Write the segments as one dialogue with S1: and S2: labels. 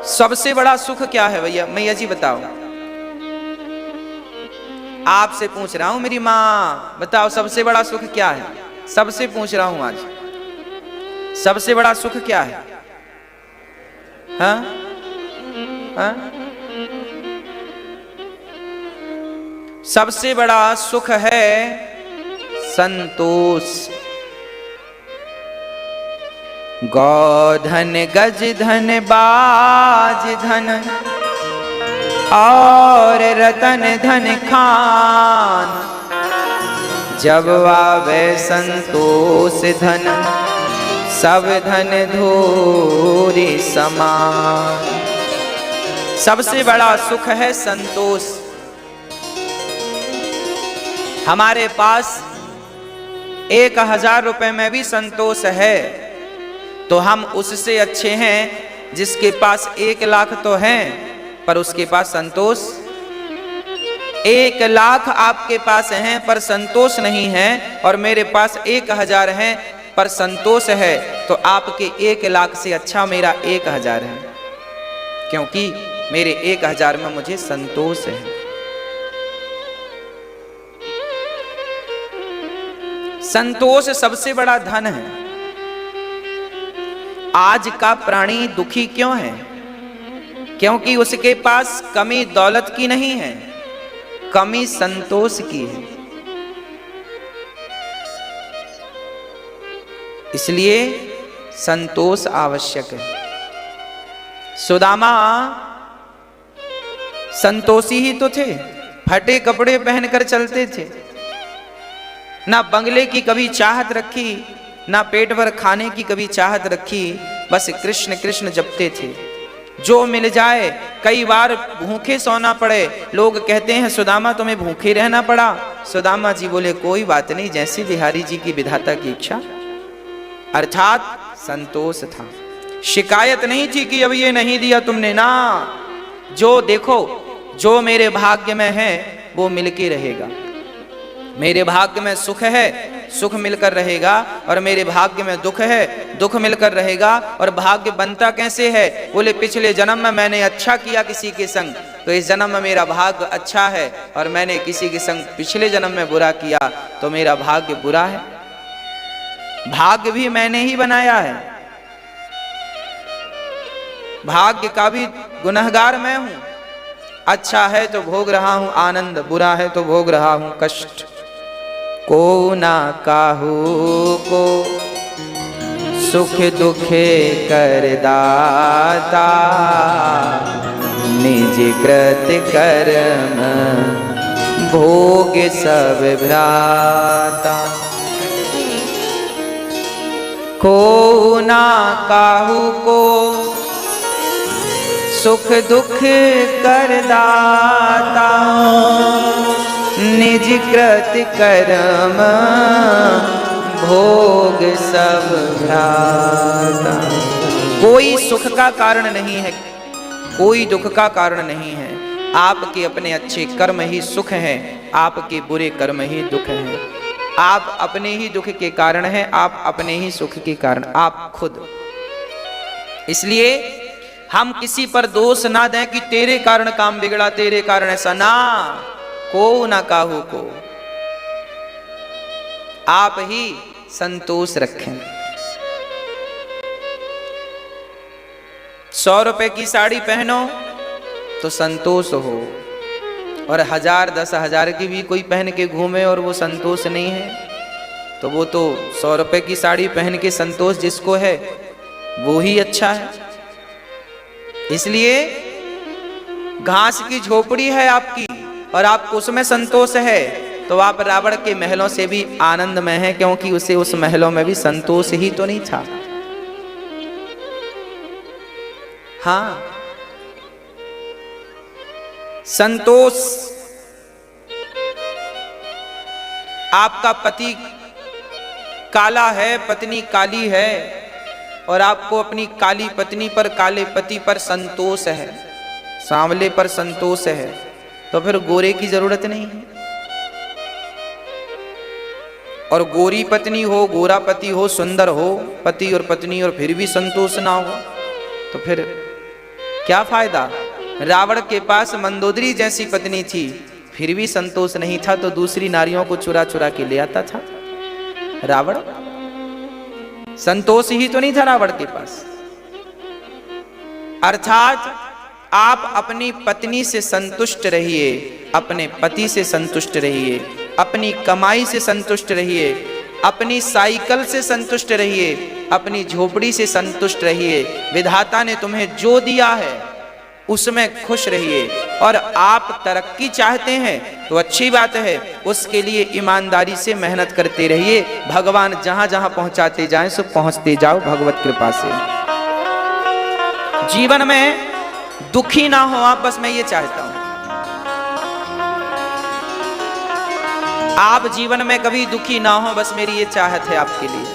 S1: सबसे बड़ा सुख क्या है भैया, मैया जी बताओ। आपसे पूछ रहा हूं मेरी माँ, बताओ सबसे बड़ा सुख क्या है। सबसे पूछ रहा हूं आज, सबसे बड़ा सुख क्या है? हाँ हाँ, सबसे बड़ा सुख है संतोष। गौधन गज धन बाज धन और रतन धन खान, जब आवे संतोष धन सब धन धूरी समान। सबसे बड़ा सुख है संतोष। हमारे पास 1000 रुपए में भी संतोष है तो हम उससे अच्छे हैं जिसके पास 1 लाख तो है पर उसके पास संतोष। 1 लाख आपके पास हैं पर संतोष नहीं है, और मेरे पास 1000 हैं पर संतोष है, तो आपके 1 लाख से अच्छा मेरा 1000 है, क्योंकि मेरे 1000 में मुझे संतोष है। संतोष सबसे बड़ा धन है। आज का प्राणी दुखी क्यों है? क्योंकि उसके पास कमी दौलत की नहीं है, कमी संतोष की है। इसलिए संतोष आवश्यक है। सुदामा संतोषी ही तो थे, फटे कपड़े पहनकर चलते थे, ना बंगले की कभी चाहत रखी, ना पेट भर खाने की कभी चाहत रखी, बस कृष्ण कृष्ण जपते थे। जो मिल जाए, कई बार भूखे सोना पड़े, लोग कहते हैं सुदामा तुम्हें भूखे रहना पड़ा। सुदामा जी बोले कोई बात नहीं, जैसी बिहारी जी की विधाता की इच्छा। अर्थात संतोष था, शिकायत नहीं थी कि अब ये नहीं दिया तुमने ना। जो देखो जो मेरे भाग्य में है वो मिलके रहेगा। मेरे भाग्य में सुख है, सुख मिलकर रहेगा, और मेरे भाग्य में दुख है, दुख मिलकर रहेगा। और भाग्य बनता कैसे है? बोले पिछले जन्म में मैंने अच्छा किया किसी के संग, तो इस जन्म में मेरा भाग्य अच्छा है, और मैंने किसी के संग पिछले जन्म में बुरा किया तो मेरा भाग्य बुरा है। भाग्य भी मैंने ही बनाया है, भाग्य का भी गुनहगार मैं हूं। अच्छा है तो भोग रहा हूं आनंद, बुरा है तो भोग रहा हूं कष्ट। को ना काहू को सुख दुखे कर दाता, निज कृत कर्म भोग सब भ्राता। को ना काहू को सुख दुख कर दाता, निज कृत कर्म भोग सब भ्राता। कोई सुख का कारण नहीं है, कोई दुख का कारण नहीं है। आपके अपने अच्छे कर्म ही सुख हैं, आपके बुरे कर्म ही दुख हैं। आप अपने ही दुख के कारण हैं, आप अपने ही सुख के कारण, आप खुद। इसलिए हम किसी पर दोष ना दें कि तेरे कारण काम बिगड़ा, तेरे कारण ऐसा, ना। को ना काहू को, आप ही संतोष रखें। 100 रुपए की साड़ी पहनो तो संतोष हो, और 1000 10,000 की भी कोई पहन के घूमे और वो संतोष नहीं है, तो वो तो 100 रुपए की साड़ी पहन के संतोष जिसको है वो ही अच्छा है। इसलिए घास की झोपड़ी है आपकी और आपको उसमें संतोष है, तो आप रावण के महलों से भी आनंद में हैं, क्योंकि उसे उस महलों में भी संतोष ही तो नहीं था। हाँ, संतोष। आपका पति काला है, पत्नी काली है, और आपको अपनी काली पत्नी पर, काले पति पर संतोष है, सांवले पर संतोष है, तो फिर गोरे की जरूरत नहीं है। और गोरी पत्नी हो, गोरा पति हो, सुंदर हो पति और पत्नी, और फिर भी संतोष ना हो, तो फिर क्या फायदा? रावण के पास मंदोदरी जैसी पत्नी थी, फिर भी संतोष नहीं था, तो दूसरी नारियों को चुरा चुरा के ले आता था। रावण संतोष ही तो नहीं था रावण के पास। अर्थात आप अपनी पत्नी से संतुष्ट रहिए, अपने पति से संतुष्ट रहिए, अपनी कमाई से संतुष्ट रहिए, अपनी साइकिल से संतुष्ट रहिए, अपनी झोपड़ी से संतुष्ट रहिए। विधाता ने तुम्हें जो दिया है उसमें खुश रहिए। और आप तरक्की चाहते हैं तो अच्छी बात है, उसके लिए ईमानदारी से मेहनत करते रहिए। भगवान जहां जहां पहुंचाते जाएं सो पहुंचते जाओ भगवत कृपा से। जीवन में दुखी ना हो आप, बस मैं ये चाहता हूं। आप जीवन में कभी दुखी ना हो, बस मेरी ये चाहत है आपके लिए।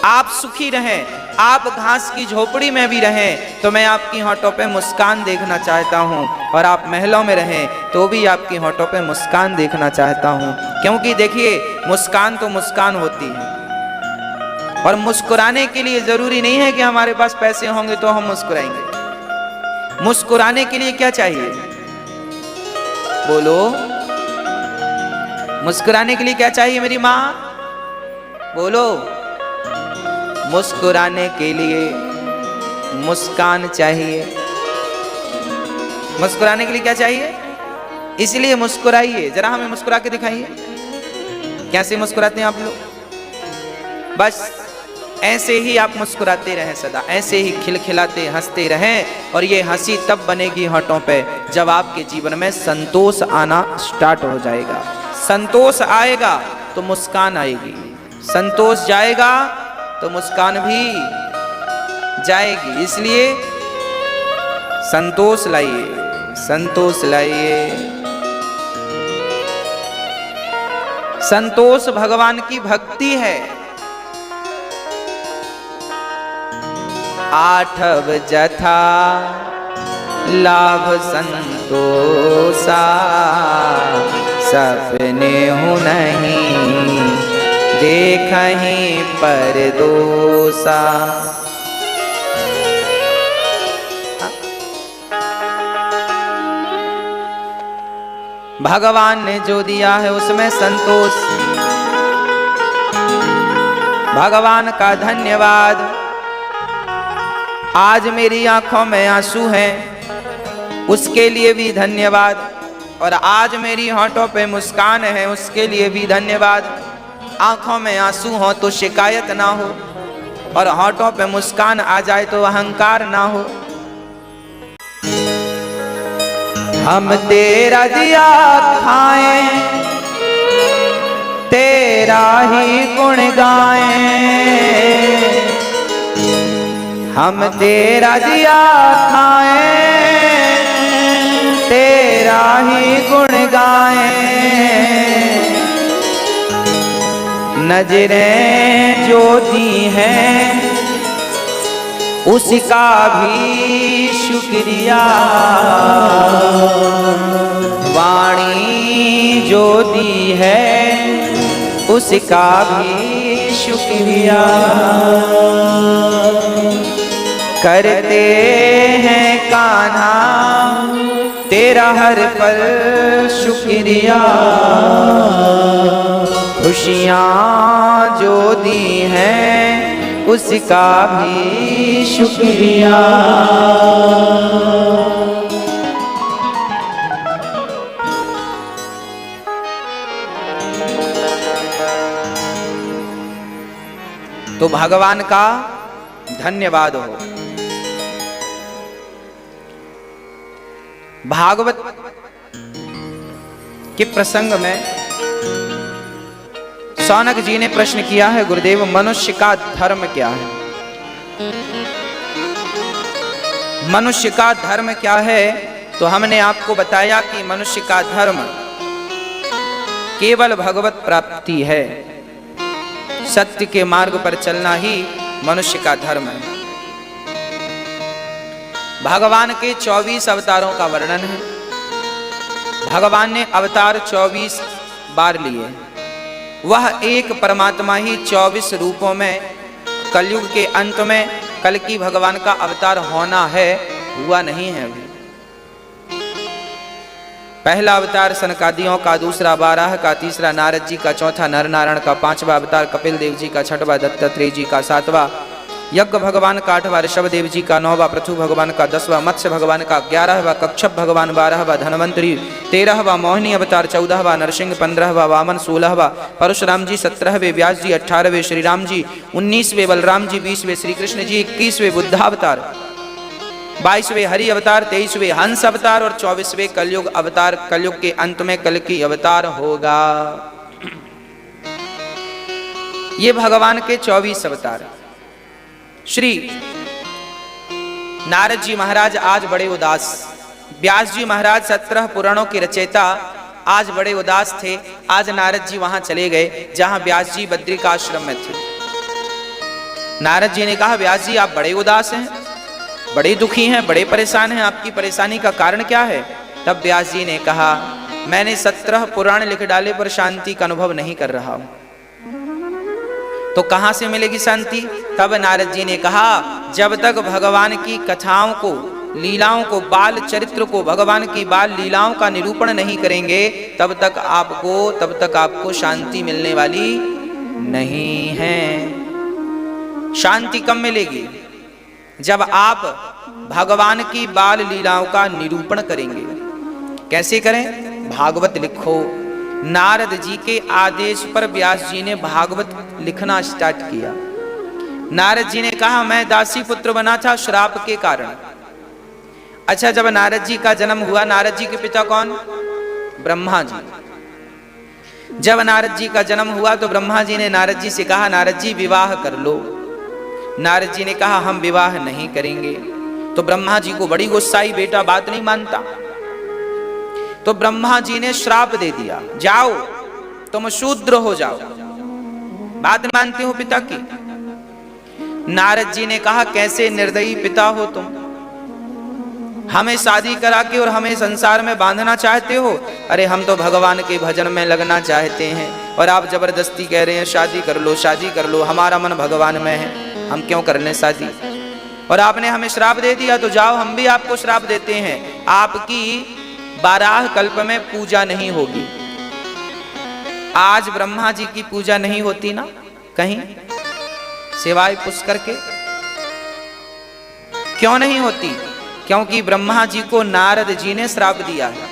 S1: आप सुखी रहें, आप घास की झोपड़ी में भी रहें तो मैं आपकी होठों पे मुस्कान देखना चाहता हूं, और आप महलों में रहें तो भी आपकी होठों पे मुस्कान देखना चाहता हूं। क्योंकि देखिए, मुस्कान तो मुस्कान होती है, और मुस्कुराने के लिए जरूरी नहीं है कि हमारे पास पैसे होंगे तो हम मुस्कुराएंगे। मुस्कुराने के लिए क्या चाहिए? बोलो, मुस्कुराने के लिए क्या चाहिए मेरी माँ? बोलो, मुस्कुराने के लिए मुस्कान चाहिए। मुस्कुराने के लिए क्या चाहिए? इसलिए मुस्कुराइए, जरा हमें मुस्कुरा के दिखाइए। कैसे मुस्कुराते हैं आप लोग? बस ऐसे ही आप मुस्कुराते रहें सदा, ऐसे ही खिलखिलाते हंसते रहें। और ये हंसी तब बनेगी होठों पे जब आपके जीवन में संतोष आना स्टार्ट हो जाएगा। संतोष आएगा तो मुस्कान आएगी, संतोष जाएगा तो मुस्कान भी जाएगी। इसलिए संतोष लाइए, संतोष लाइए। संतोष भगवान की भक्ति है। आठव जथा लाभ संतोषा, सपने हूँ नहीं देखहीं पर दोषा। भगवान ने जो दिया है उसमें संतोष। भगवान का धन्यवाद। आज मेरी आंखों में आंसू हैं, उसके लिए भी धन्यवाद। और आज मेरी होठों पे मुस्कान है, उसके लिए भी धन्यवाद। आंखों में आंसू हो तो शिकायत ना हो, और होठों पे मुस्कान आ जाए तो अहंकार ना हो। हम तेरा दिया खाएं, तेरा ही गुण गाएं। हम तेरा दिया खाएं, तेरा ही गुण गाएं। नजरें जो दी हैं उसका भी शुक्रिया, वाणी जो दी है उसका भी शुक्रिया। करते हैं कान्हा तेरा हर पल शुक्रिया, खुशियाँ जो दी हैं उसका भी शुक्रिया। तो भगवान का धन्यवाद हो। भागवत के प्रसंग में सौनक जी ने प्रश्न किया है, गुरुदेव मनुष्य का धर्म क्या है? मनुष्य का धर्म क्या है? तो हमने आपको बताया कि मनुष्य का धर्म केवल भगवत प्राप्ति है। सत्य के मार्ग पर चलना ही मनुष्य का धर्म है। भगवान के 24 अवतारों का वर्णन है। भगवान ने अवतार 24 बार लिए। वह एक परमात्मा ही 24 रूपों में कलयुग के अंत में कल की भगवान का अवतार होना है, हुआ नहीं है अभी। पहला अवतार सनकादियों का, दूसरा बाराह का, तीसरा नारद जी का, चौथा नर नारायण का, पांचवा अवतार कपिल देव जी का, छठवां दत्तात्रेय जी का, सातवां यज्ञ भगवान का, आठवां ऋषभ देव जी का, नौवां पृथु भगवान का, 10वां मत्स्य भगवान का, 11वां कच्छप भगवान, 12वां धनवंतरी, 13वां मोहिनी अवतार, 14वां नरसिंह, 15वां वामन, 16वां परशुराम जी, 17वें व्यास जी, 18वें श्री राम जी, 19वें बलराम जी, 20वें श्री कृष्ण जी, 21वें बुद्धावतार, 22वें हरि अवतार, 23वें हंस अवतार और 24वें कलयुग अवतार। कलयुग के अंत में कल की अवतार होगा। ये भगवान के 24 अवतार। श्री नारद जी महाराज आज बड़े उदास, व्यास जी महाराज 17 पुराणों के रचयिता आज बड़े उदास थे। आज नारद जी वहां चले गए जहां व्यास जी बद्रिकाश्रम में थे। नारद जी ने कहा, व्यास जी आप बड़े उदास हैं, बड़े दुखी हैं, बड़े परेशान हैं, आपकी परेशानी का कारण क्या है? तब व्यास जी ने कहा, मैंने 17 पुराण लिख डाले पर शांति का अनुभव नहीं कर रहा हूं। तो कहां से मिलेगी शांति? तब नारद जी ने कहा, जब तक भगवान की कथाओं को, लीलाओं को, बाल चरित्र को, भगवान की बाल लीलाओं का निरूपण नहीं करेंगे तब तक आपको शांति मिलने वाली नहीं है। शांति कब मिलेगी? जब आप भगवान की बाल लीलाओं का निरूपण करेंगे। कैसे करें? भागवत लिखो। नारद जी के आदेश पर व्यास जी ने भागवत लिखना स्टार्ट किया। नारद जी ने कहा, मैं दासी पुत्र बना था श्राप के कारण। अच्छा, जब नारद जी का जन्म हुआ, नारद जी के पिता कौन? ब्रह्मा जी। जब नारद जी का जन्म हुआ तो ब्रह्मा जी ने नारद जी से कहा, नारद जी विवाह कर लो। नारद जी ने कहा, हम विवाह नहीं करेंगे। तो ब्रह्मा जी को बड़ी गुस्सा आई, बेटा बात नहीं मानता। तो ब्रह्मा जी ने श्राप दे दिया, जाओ तुम शूद्र हो जाओ, बात नहीं मानते हो पिता की। नारद जी ने कहा, कैसे निर्दयी पिता हो तुम, हमें शादी करा के और हमें संसार में बांधना चाहते हो। अरे हम तो भगवान के भजन में लगना चाहते हैं और आप जबरदस्ती कह रहे हैं शादी कर लो, शादी कर लो। हमारा मन भगवान में है, हम क्यों कर लें शादी? और आपने हमें श्राप दे दिया तो जाओ हम भी आपको श्राप देते हैं, आपकी 12 कल्प में पूजा नहीं होगी। आज ब्रह्मा जी की पूजा नहीं होती ना कहीं, सिवाय पुष्कर के। क्यों नहीं होती? क्योंकि ब्रह्मा जी को नारद जी ने श्राप दिया है।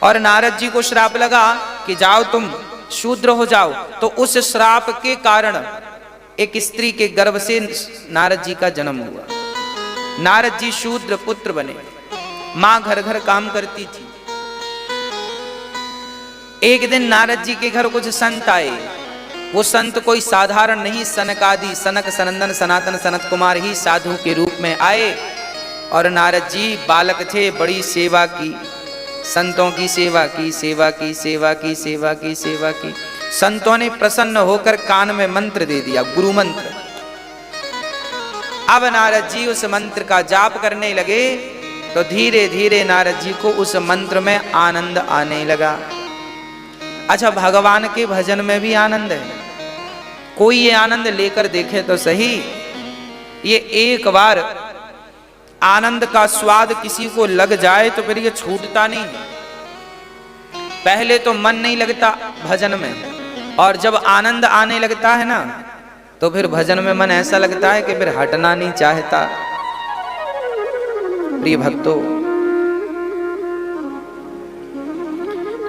S1: और नारद जी को श्राप लगा कि जाओ तुम शूद्र हो जाओ। तो उस श्राप के कारण एक स्त्री के गर्भ से नारद जी का जन्म हुआ। नारद जी शूद्र पुत्र बने। मां घर घर काम करती थी। एक दिन नारद जी के घर कुछ संत आए। वो संत कोई साधारण नहीं, सनकादि, सनक, सनंदन, सनातन, सनत कुमार ही साधु के रूप में आए। और नारद जी बालक थे, बड़ी सेवा की, संतों की सेवा की, सेवा की, सेवा की, सेवा की, सेवा की। संतों ने प्रसन्न होकर कान में मंत्र दे दिया, गुरु मंत्र। अब नारद जी उस मंत्र का जाप करने लगे तो धीरे धीरे नारद जी को उस मंत्र में आनंद आने लगा। अच्छा, भगवान के भजन में भी आनंद है। कोई ये आनंद लेकर देखे तो सही। ये एक बार आनंद का स्वाद किसी को लग जाए तो फिर ये छूटता नहीं। पहले तो मन नहीं लगता भजन में, और जब आनंद आने लगता है ना तो फिर भजन में मन ऐसा लगता है कि फिर हटना नहीं चाहता। प्रिय भक्तों,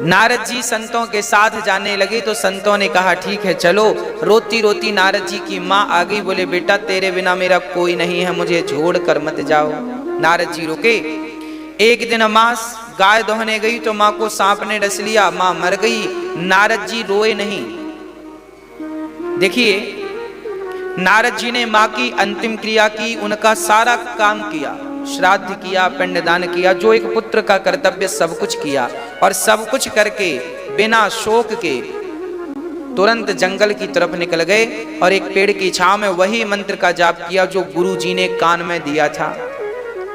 S1: नारद जी संतों के साथ जाने लगे तो संतों ने कहा, ठीक है चलो। रोती रोती नारद जी की माँ आ गई। बोले, बेटा तेरे बिना मेरा कोई नहीं है, मुझे छोड़ कर मत जाओ। नारद जी रुके। एक दिन माँ गाय दोहने गई तो माँ को सांप ने डस लिया, माँ मर गई। नारद जी रोए नहीं। देखिए, नारद जी ने माँ की अंतिम क्रिया की, उनका सारा काम किया, श्राद्ध किया, पिंडदान किया, जो एक पुत्र का कर्तव्य सब कुछ किया। और सब कुछ करके बिना शोक के तुरंत जंगल की तरफ निकल गए और एक पेड़ की छांव में वही मंत्र का जाप किया जो गुरु जी ने कान में दिया था।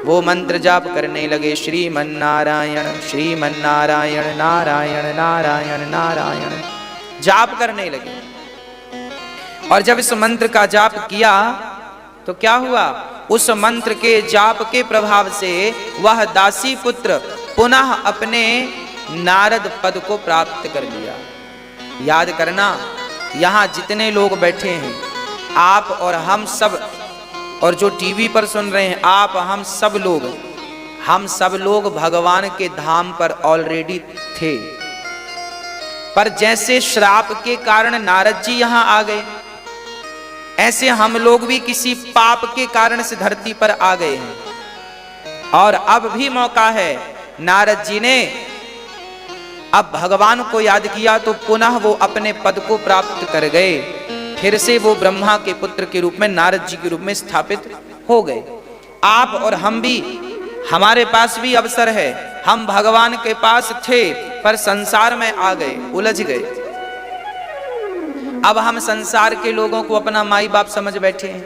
S1: वो मंत्र जाप करने लगे, श्रीमन्नारायण श्रीमन्नारायण नारायण नारायण नारायण, जाप करने लगे। और जब इस मंत्र का जाप किया तो क्या हुआ, उस मंत्र के जाप के प्रभाव से वह दासी पुत्र पुनः अपने नारद पद को प्राप्त कर लिया। याद करना, यहाँ जितने लोग बैठे हैं, आप और हम सब, और जो टीवी पर सुन रहे हैं, आप हम सब लोग भगवान के धाम पर ऑलरेडी थे। पर जैसे श्राप के कारण नारद जी यहां आ गए, ऐसे हम लोग भी किसी पाप के कारण से धरती पर आ गए हैं। और अब भी मौका है, नारद जी ने अब भगवान को याद किया तो पुनः वो अपने पद को प्राप्त कर गए। फिर से वो ब्रह्मा के पुत्र के रूप में, नारद जी के रूप में स्थापित हो गए। आप और हम भी, हमारे पास भी अवसर है। हम भगवान के पास थे पर संसार में आ गए, उलझ गए। अब हम संसार के लोगों को अपना माई बाप समझ बैठे हैं,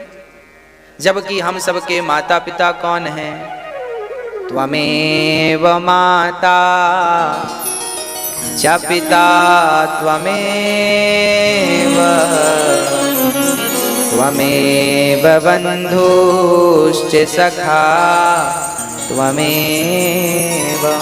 S1: जबकि हम सबके माता पिता कौन हैं? त्वमेव माता च पिता त्वमेव बन्धुश्च सखा त्वमेव।